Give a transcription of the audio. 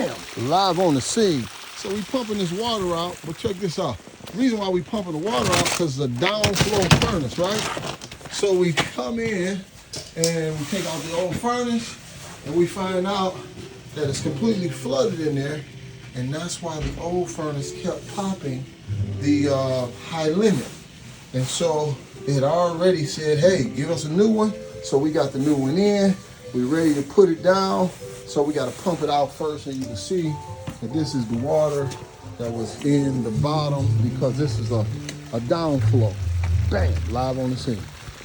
Bam! Live on the scene. So we pumping this water out, but check this out. The reason why we pumping the water out because it's a downflow furnace, right? So we come in and we take out the old furnace and we find out that it's completely flooded in there, and that's why the old furnace kept popping the high limit. And so it already said, hey, give us a new one. So we got the new one in. We're ready to put it down. So we got to pump it out first, and you can see that this is the water that was in the bottom because this is a downflow. Bam, live on the scene.